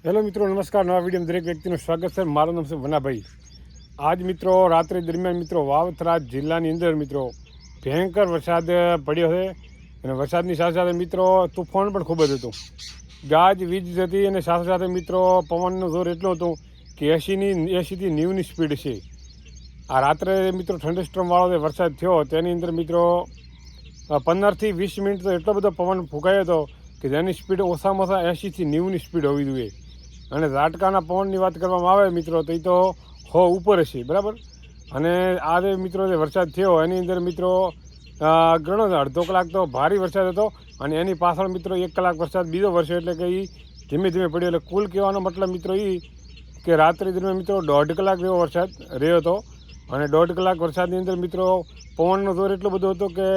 Hello મિત્રો, નમસ્કાર. નવા વિડીયોમાં દરેક વ્યક્તિનું સ્વાગત છે. મારું નામ છે વનાભાઈ. આજ મિત્રો રાત્રે દરમિયાન મિત્રો વાવથરા જિલ્લાની અંદર મિત્રો ભયંકર વરસાદ પડ્યો છે અને વરસાદની સાથે સાથે મિત્રો તુફાન પણ ખૂબ જ હતું. ગાજ વીજ હતી અને સાથે સાથે મિત્રો પવનનો જોર એટલો હતો કે 80થી 90ની સ્પીડ છે. આ રાત્રે મિત્રો થંડરસ્ટોર્મવાળો જે વરસાદ થયો તેની અંદર મિત્રો 15થી 20 મિનિટ તો એટલો બધો પવન ફૂંકાયો હતો કે જેની સ્પીડ ઓછામાં ઓછા 80થી 90ની સ્પીડ હોવી જોઈએ. અને ઝાટકાના પવનની વાત કરવામાં આવે મિત્રો તો એ તો 100 ઉપર હશે, બરાબર. અને આ જે મિત્રો જે વરસાદ થયો એની અંદર મિત્રો ઘણો અડધો કલાક તો ભારે વરસાદ હતો અને એની પાછળ મિત્રો 1 કલાક વરસાદ બીજો વરસ્યો, એટલે કે એ ધીમે ધીમે પડ્યો. એટલે કુલ કહેવાનો મતલબ મિત્રો એ કે રાત્રિ દરમિયાન મિત્રો 1.5 કલાક જેવો વરસાદ રહ્યો હતો. અને 1.5 કલાક વરસાદની અંદર મિત્રો પવનનો જોર એટલો બધો હતો કે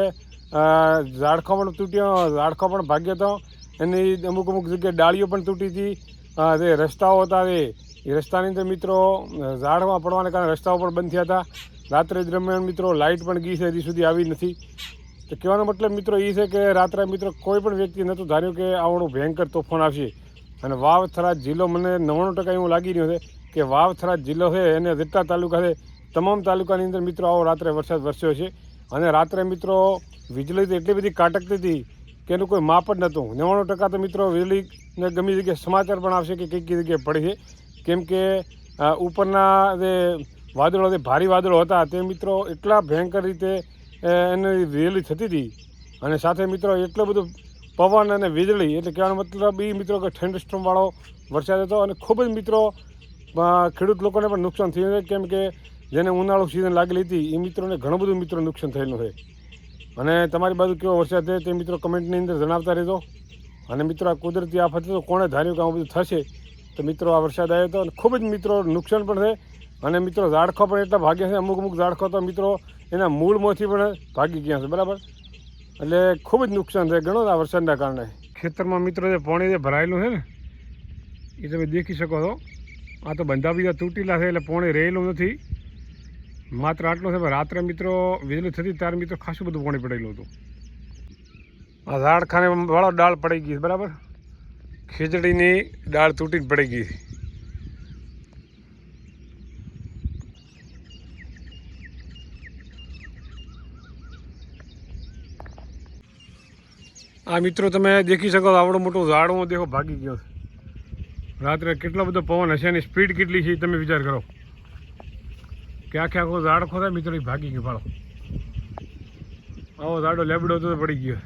ઝાડખો પણ તૂટ્યો, ઝાડખો પણ ભાગ્યો હતો. એની અમુક જગ્યાએ ડાળીઓ પણ તૂટી હતી. જે રસ્તાઓ હતા એ રસ્તાની અંદર મિત્રો ઝાડમાં પડવાને કારણે રસ્તાઓ પણ બંધ થયા હતા. રાત્રે દરમિયાન મિત્રો લાઇટ પણ ગઈ છે, હજી સુધી આવી નથી. તો કહેવાનો મતલબ મિત્રો એ છે કે રાત્રે મિત્રો કોઈ પણ વ્યક્તિ નહોતું ધાર્યું કે આવડું ભયંકર તોફાન આવશે. અને વાવથરા જિલ્લો મને 99% એવું લાગી રહ્યું છે કે વાવથરા જિલ્લો છે એને જેટલા તાલુકા છે તમામ તાલુકાની અંદર મિત્રો આવો રાત્રે વરસાદ વરસ્યો છે. અને રાત્રે મિત્રો વીજળી તો એટલી બધી કાટકતી હતી કે એનું કોઈ માપ જ નહોતું. 99% તો મિત્રો વીજળીને ગમે જગ્યાએ સમાચાર પણ આવશે કે કઈ કઈ જગ્યાએ પડે છે. કેમ કે ઉપરના જે વાદળો, જે ભારે વાદળો હતા તે મિત્રો એટલા ભયંકર રીતે એની વીજળી થતી હતી. અને સાથે મિત્રો એટલો બધો પવન અને વીજળી, એટલે કહેવાનો મતલબ એ મિત્રો કે થંડરસ્ટોર્મવાળો વરસાદ હતો. અને ખૂબ જ મિત્રો ખેડૂત લોકોને પણ નુકસાન થયું છે. કેમ કે જેને ઉનાળુ સિઝન લાગેલી હતી એ મિત્રોને ઘણું બધું મિત્રો નુકસાન થયેલું છે. અને તમારી બાજુ કેવો વરસાદ છે તે મિત્રો કમેન્ટની અંદર જણાવતા રહેજો. અને મિત્રો આ કુદરતી આફત તો કોણે ધાર્યું કે આવું બધું થશે. તો મિત્રો આ વરસાદ આવ્યો હતો અને ખૂબ જ મિત્રો નુકસાન પણ છે. અને મિત્રો ઝાડખો પણ એટલા ભાગ્યા છે, અમુક ઝાડખો તો મિત્રો એના મૂળમાંથી પણ ભાગી ગયા છે, બરાબર. એટલે ખૂબ જ નુકસાન છે ઘણો આ વરસાદના કારણે. ખેતરમાં મિત્રો જે પાણી જે ભરાયેલું છે ને એ તમે દેખી શકો છો. આ તો બંધા બીજા તૂટેલા છે એટલે પાણી રહેલું નથી. માત્ર આટલું છે. રાત્રે મિત્રો વીજળી થતી ત્યારે મિત્રો ખાસું બધું પાણી પડેલું હતું. આ ઝાડખાને વાળો ડાળ પડી ગઈ, બરાબર. ખીજડીની ડાળ તૂટીને પડી ગઈ. આ મિત્રો તમે દેખી શકો આવડો મોટો ઝાડમાં દેખો ભાગી ગયો. રાત્રે કેટલો બધો પવન હશે, એની સ્પીડ કેટલી છે તમે વિચાર કરો કે આખો ઝાડખો થાય મિત્રો એ ભાગી ગયો. ભાડો આવો ઝાડો લેબડો તો પડી ગયો.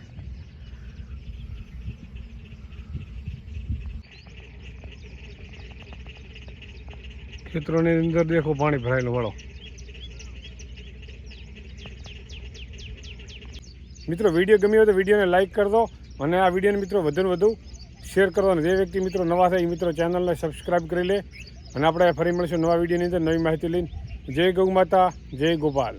ખેતરોની અંદર દેખો પાણી ભરાયેલું. વાળો મિત્રો વિડીયો ગમ્યો હોય તો વિડીયોને લાઇક કરી દો અને આ વિડીયોને મિત્રો વધુ વધુ શેર કરો. અને જે વ્યક્તિ મિત્રો નવા થાય એ મિત્રો ચેનલને સબસ્ક્રાઈબ કરી લે. અને આપણે ફરી મળીશું નવા વિડીયોની અંદર નવી માહિતી લઈને. જય ગૌ માતા, જય ગોપાલ.